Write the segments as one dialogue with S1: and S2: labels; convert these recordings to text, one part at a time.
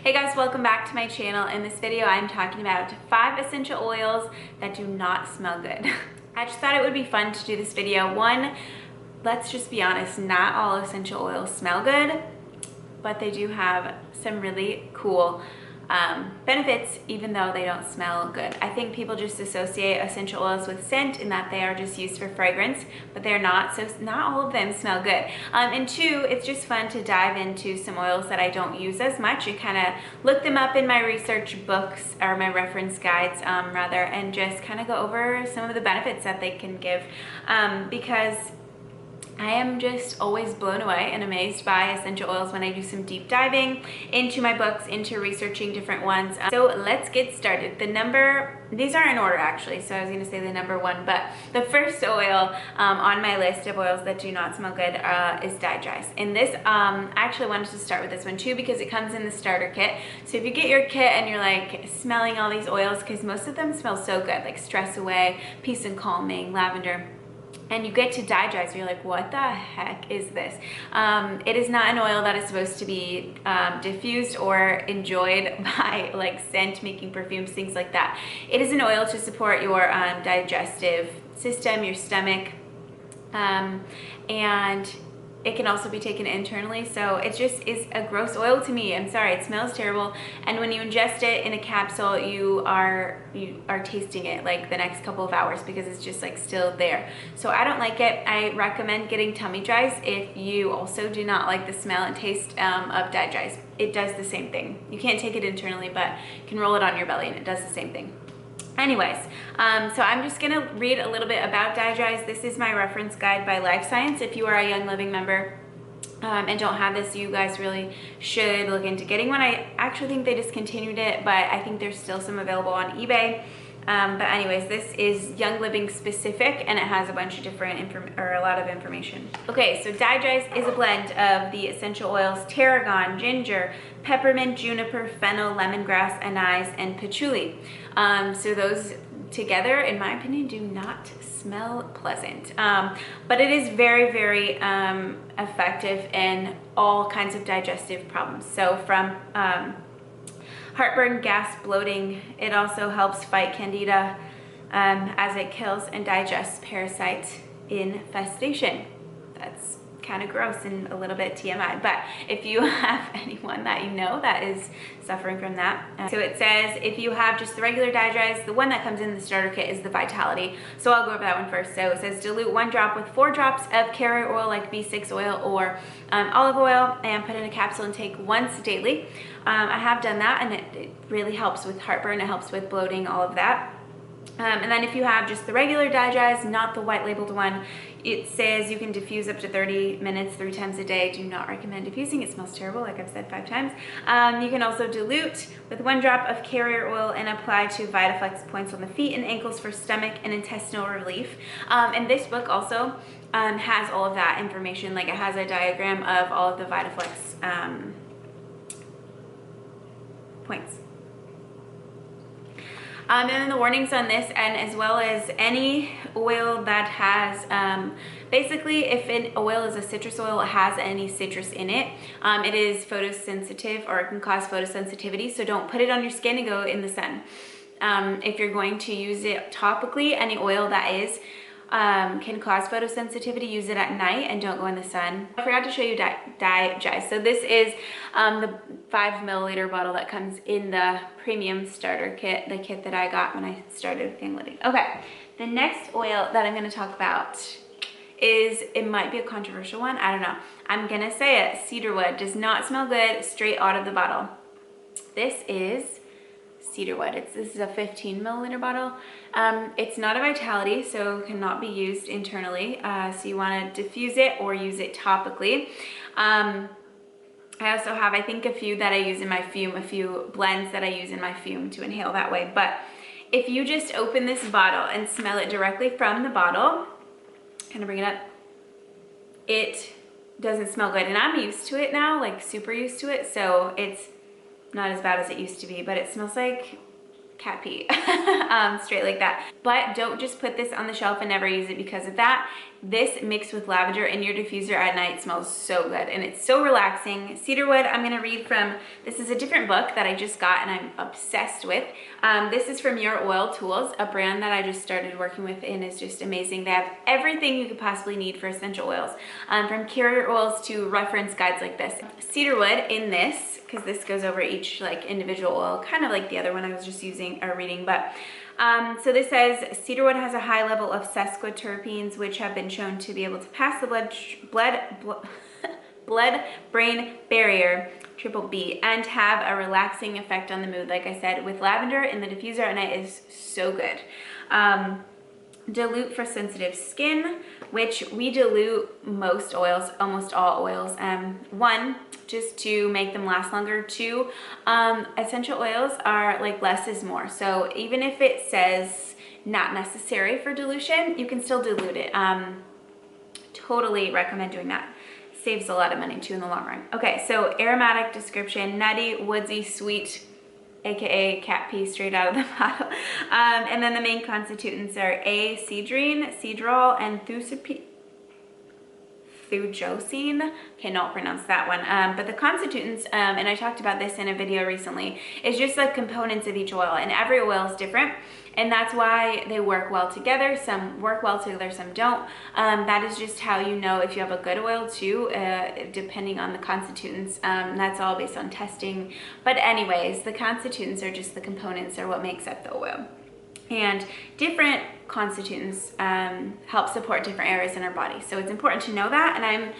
S1: Hey guys, welcome back to my channel. In this video, I'm talking about 5 essential oils that do not smell good. I just thought it would be fun to do this video. One, let's just be honest, not all essential oils smell good, but they do have some really cool benefits even though they don't smell good. I think people just associate essential oils with scent and that they are just used for fragrance, but they're not, so not all of them smell good. And two, it's just fun to dive into some oils that I don't use as much and kind of look them up in my research books or my reference guides rather, and just kind of go over some of the benefits that they can give because I am just always blown away and amazed by essential oils when I do some deep diving into my books, into researching different ones. So let's get started. These are in order actually, so I was gonna say the number one, but the first oil on my list of oils that do not smell good is Digest. And this, I actually wanted to start with this one too because it comes in the starter kit. So if you get your kit and you're like smelling all these oils, because most of them smell so good, like Stress Away, Peace and Calming, Lavender, and you get to Digest, you're like, what the heck is this? It is not an oil that is supposed to be diffused or enjoyed by like scent making perfumes, things like that. It is an oil to support your digestive system, your stomach, and it can also be taken internally. So it just is a gross oil to me. I'm sorry, it smells terrible. And when you ingest it in a capsule, you are tasting it like the next couple of hours because it's just like still there. So I don't like it. I recommend getting tummy dries if you also do not like the smell and taste of Digest. It does the same thing. You can't take it internally, but you can roll it on your belly and it does the same thing. Anyways, so I'm just gonna read a little bit about Digest. This is my reference guide by Life Science. If you are a Young Living member and don't have this, you guys really should look into getting one. I actually think they discontinued it, but I think there's still some available on eBay. But anyways, this is Young Living specific and it has a bunch of different a lot of information. Okay, so Digest is a blend of the essential oils tarragon, ginger, peppermint, juniper, fennel, lemongrass, anise, and patchouli. So those together, in my opinion, do not smell pleasant. But it is very, very effective in all kinds of digestive problems. So from heartburn, gas, bloating. It also helps fight candida as it kills and digests parasite infestation. That's kind of gross and a little bit TMI, but if you have anyone that you know that is suffering from that. So it says if you have just the regular Digest, the one that comes in the starter kit is the Vitality. So I'll go over that one first. So it says dilute 1 drop with 4 drops of carrier oil like B6 oil or olive oil and put in a capsule and take once daily. I have done that and it really helps with heartburn, it helps with bloating, all of that. And then if you have just the regular Digest, not the white labeled one, it says you can diffuse up to 30 minutes 3 times a day. Do not recommend diffusing. It smells terrible, like I've said 5 times. You can also dilute with 1 drop of carrier oil and apply to VitaFlex points on the feet and ankles for stomach and intestinal relief. And this book also has all of that information. Like it has a diagram of all of the VitaFlex points. And then the warnings on this, and as well as any oil that has, basically if an oil is a citrus oil, it has any citrus in it, it is photosensitive or it can cause photosensitivity. So don't put it on your skin and go in the sun. If you're going to use it topically, any oil that is, can cause photosensitivity, use it at night and don't go in the sun. I forgot to show you Digest. So this is the 5 milliliter bottle that comes in the premium starter kit, the kit that I got when I started with Young Living. Okay, the next oil that I'm going to talk about is, it might be a controversial one, I don't know. I'm going to say it, Cedarwood. Does not smell good straight out of the bottle. This is Cedarwood. This is a 15 milliliter bottle. It's not a Vitality, so cannot be used internally. So you want to diffuse it or use it topically. I also have, I think, a few that I use in my fume, a few blends that I use in my fume to inhale that way. But if you just open this bottle and smell it directly from the bottle, kind of bring it up, it doesn't smell good. And I'm used to it now, like super used to it. So it's not as bad as it used to be, but it smells like cat pee, straight like that. But don't just put this on the shelf and never use it because of that. This mixed with lavender in your diffuser at night smells so good and it's so relaxing. Cedarwood, I'm gonna read from, this is a different book that I just got and I'm obsessed with. This is from Your Oil Tools, a brand that I just started working with and is just amazing. They have everything you could possibly need for essential oils, from carrier oils to reference guides like this. Cedarwood in this, because this goes over each like individual oil, kind of like the other one I was just using or reading, but so this says cedarwood has a high level of sesquiterpenes, which have been shown to be able to pass the blood-brain barrier, triple B, and have a relaxing effect on the mood. Like I said, with lavender in the diffuser at night is so good. Dilute for sensitive skin, which we dilute most oils, almost all oils. One, just to make them last longer. Two, essential oils are like less is more. So even if it says not necessary for dilution, you can still dilute it. Totally recommend doing that. Saves a lot of money too in the long run. Okay, so aromatic description, nutty, woodsy, sweet, aka cat pee straight out of the bottle. And then the main constituents are A-cedrine, cedrol, and thujosine. Okay, no, I'll pronounce that one. But the constituents, and I talked about this in a video recently, is just the components of each oil, and every oil is different. And that's why they work well together. Some work well together, some don't. That is just how you know if you have a good oil too, depending on the constituents. That's all based on testing. But anyways, the constituents are just the components or what makes up the oil. And different constituents help support different areas in our body. So it's important to know that, and I'm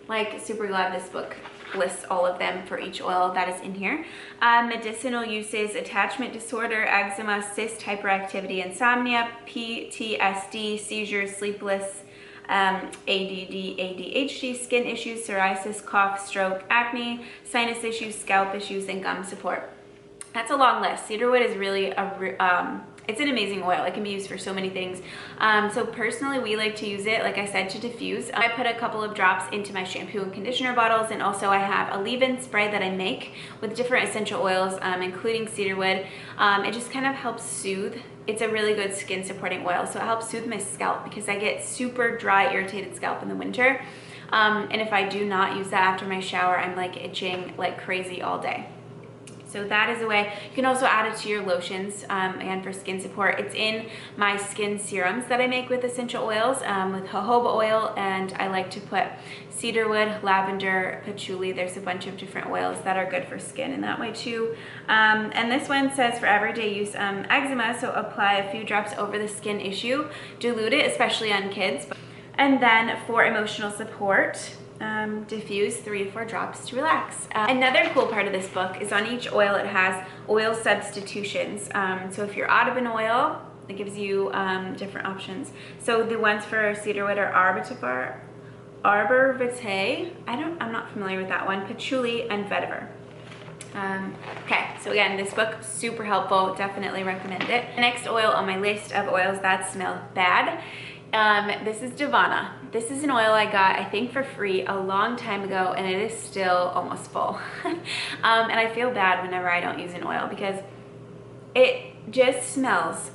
S1: like super glad this book lists all of them for each oil that is in here. Medicinal uses: attachment disorder, eczema, cyst, hyperactivity, insomnia, PTSD, seizures, sleepless, ADD, ADHD, skin issues, psoriasis, cough, stroke, acne, sinus issues, scalp issues, and gum support. That's a long list. Cedarwood is really it's an amazing oil. It can be used for so many things. So personally, we like to use it, like I said, to diffuse. I put a couple of drops into my shampoo and conditioner bottles, and also I have a leave-in spray that I make with different essential oils, including cedarwood. It just kind of helps soothe. It's a really good skin supporting oil, so it helps soothe my scalp because I get super dry, irritated scalp in the winter. And if I do not use that after my shower, I'm like itching like crazy all day. So that is a way. You can also add it to your lotions and for skin support. It's in my skin serums that I make with essential oils, with jojoba oil, and I like to put cedarwood, lavender, patchouli. There's a bunch of different oils that are good for skin in that way too. And this one says for everyday use, eczema, so apply a few drops over the skin issue. Dilute it, especially on kids. And then for emotional support, diffuse 3 to 4 drops to relax. Another cool part of this book is on each oil it has oil substitutions. So if you're out of an oil, it gives you different options. So the ones for cedarwood are arbor vitae. I'm not familiar with that one. Patchouli and vetiver. Okay, so again, this book, super helpful. Definitely recommend it. The next oil on my list of oils that smell bad, this is Divana. This is an oil I got, I think, for free a long time ago, and it is still almost full. And I feel bad whenever I don't use an oil because it just smells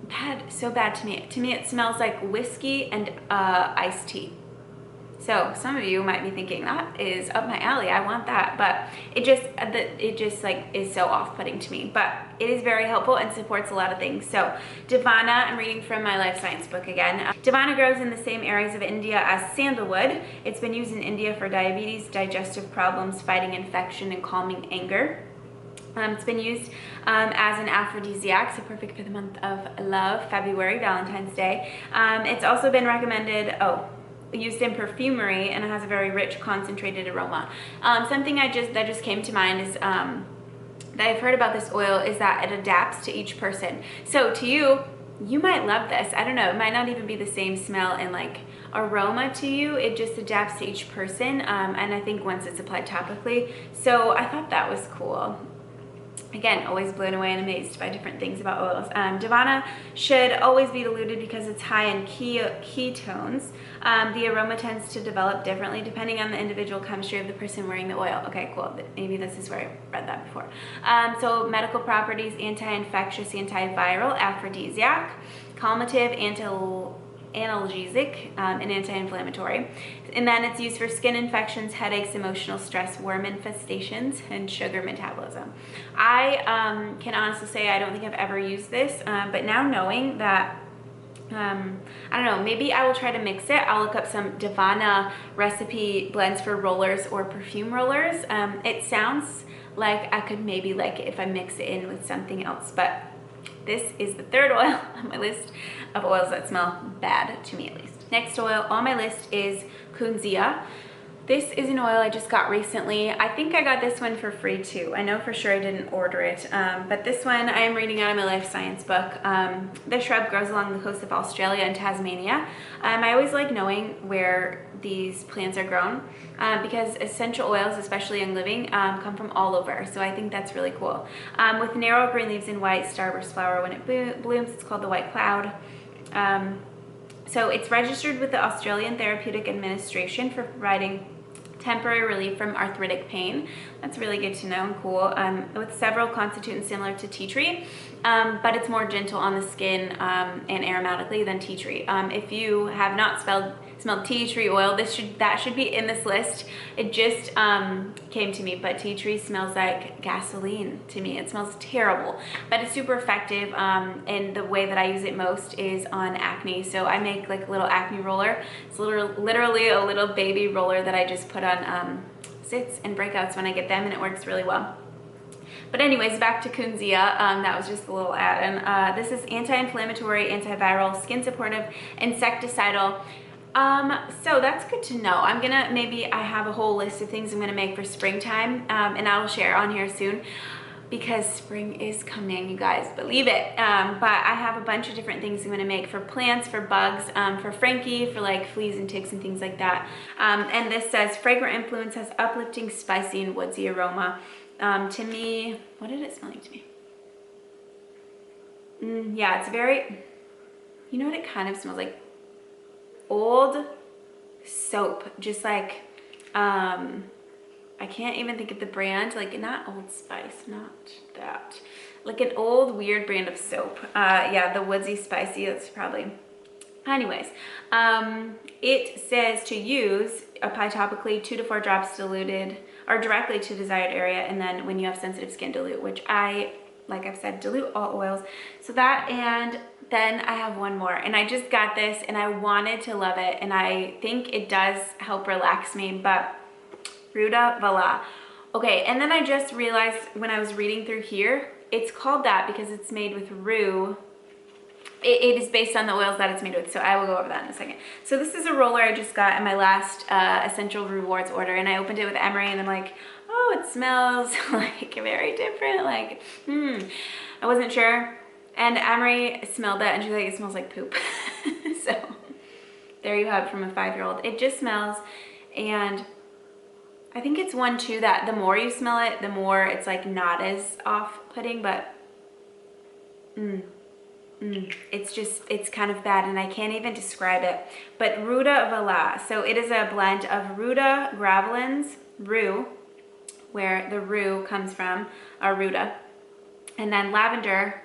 S1: bad, so bad to me. To me, it smells like whiskey and iced tea. So some of you might be thinking that is up my alley, I want that, but it just like is so off-putting to me. But it is very helpful and supports a lot of things. So Divana, I'm reading from my life science book again. Divana grows in the same areas of India as sandalwood. It's been used in India for diabetes, digestive problems, fighting infection, and calming anger. It's been used as an aphrodisiac, so perfect for the month of love, February, Valentine's Day. It's also been recommended, used in perfumery, and it has a very rich concentrated aroma. Something that just came to mind is that I've heard about this oil is that it adapts to each person. So to you might love this. I don't know, it might not even be the same smell and like aroma to you. It just adapts to each person, and I think once it's applied topically. So I thought that was cool. Again, always blown away and amazed by different things about oils. Divana should always be diluted because it's high in ketones. The aroma tends to develop differently depending on the individual chemistry of the person wearing the oil. Okay, cool. Maybe this is where I read that before. So medical properties: anti-infectious, antiviral, aphrodisiac, calmative, analgesic, and anti-inflammatory. And then it's used for skin infections, headaches, emotional stress, worm infestations, and sugar metabolism. I can honestly say I don't think I've ever used this, but now knowing that, I don't know, maybe I will try to mix it. I'll look up some Divana recipe blends for rollers or perfume rollers. It sounds like I could maybe like it if I mix it in with something else, but this is the third oil on my list of oils that smell bad, to me at least. Next oil on my list is Kunzia. This is an oil I just got recently. I think I got this one for free too. I know for sure I didn't order it, but this one I am reading out of my life science book. The shrub grows along the coast of Australia and Tasmania. I always like knowing where these plants are grown because essential oils, especially young living, come from all over. So I think that's really cool. With narrow green leaves and white starburst flower when it blooms, it's called the white cloud. So it's registered with the Australian Therapeutic Administration for providing temporary relief from arthritic pain. That's really good to know and cool. With several constituents similar to tea tree, but it's more gentle on the skin and aromatically than tea tree. If you have not smelled tea tree oil, that should be in this list. It just came to me, but tea tree smells like gasoline to me. It smells terrible, but it's super effective, and the way that I use it most is on acne. So I make like a little acne roller. It's literally a little baby roller that I just put on zits and breakouts when I get them, and it works really well. But anyways, back to Kunzia. That was just a little add-in. This is anti-inflammatory, antiviral, skin supportive, insecticidal. So that's good to know. I have a whole list of things I'm gonna make for springtime, and I will share on here soon because spring is coming, you guys, believe it. But I have a bunch of different things I'm gonna make for plants, for bugs, for Frankie, for like fleas and ticks and things like that. And this says fragrant influence, has uplifting, spicy, and woodsy aroma. To me, what did it smell like to me? Yeah, it's very, you know what it kind of smells like? Old soap, just like, I can't even think of the brand, like not Old Spice, not that, like an old weird brand of soap. Yeah, the woodsy spicy, that's probably, anyways. It says to use, apply topically, 2 to 4 drops diluted or directly to desired area, and then when you have sensitive skin, dilute, which like I've said, dilute all oils. So that, and then I have one more, and I just got this and I wanted to love it, and I think it does help relax me, but RutaVaLa. Okay, and then I just realized when I was reading through here, it's called that because it's made with rue. It is based on the oils that it's made with, so I will go over that in a second. So this is a roller I just got in my last Essential Rewards order, and I opened it with Emery, and I'm like, oh, it smells like very different, like, I wasn't sure. And Emery smelled it, and she's like, it smells like poop. So there you have it from a 5-year-old. It just smells, and I think it's one too that the more you smell it, the more it's like not as off-putting, but it's kind of bad, and I can't even describe it. But RutaVaLa, so it is a blend of ruta gravelins, rue, where the rue comes from, ruta, and then lavender,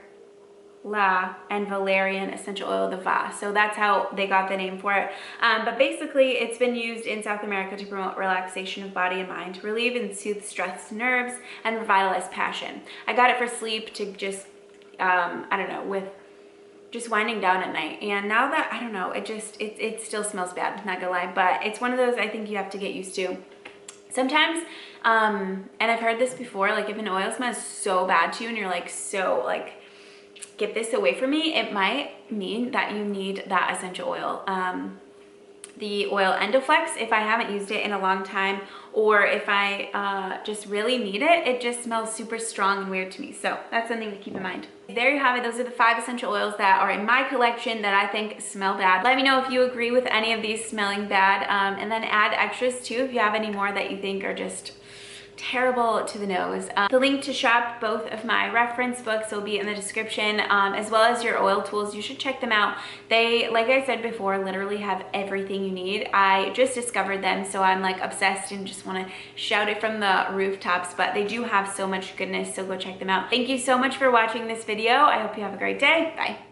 S1: la, and valerian essential oil, the va. So that's how they got the name for it. But basically, it's been used in South America to promote relaxation of body and mind, relieve and soothe stressed nerves, and revitalize passion. I got it for sleep, to just, I don't know, with just winding down at night. And now that, I don't know, it still smells bad, not gonna lie, but it's one of those I think you have to get used to. Sometimes, and I've heard this before, like if an oil smells so bad to you and you're like, so like, get this away from me, it might mean that you need that essential oil. The oil Endoflex, if I haven't used it in a long time, or if I just really need it, it just smells super strong and weird to me. So that's something to keep in mind. There you have it. Those are the 5 essential oils that are in my collection that I think smell bad. Let me know if you agree with any of these smelling bad, and then add extras too if you have any more that you think are just terrible to the nose. The link to shop both of my reference books will be in the description, as well as your oil tools. You should check them out. They, like I said before, literally have everything you need. I just discovered them, so I'm like obsessed and just want to shout it from the rooftops, but they do have so much goodness, so go check them out. Thank you so much for watching this video. I hope you have a great day. Bye.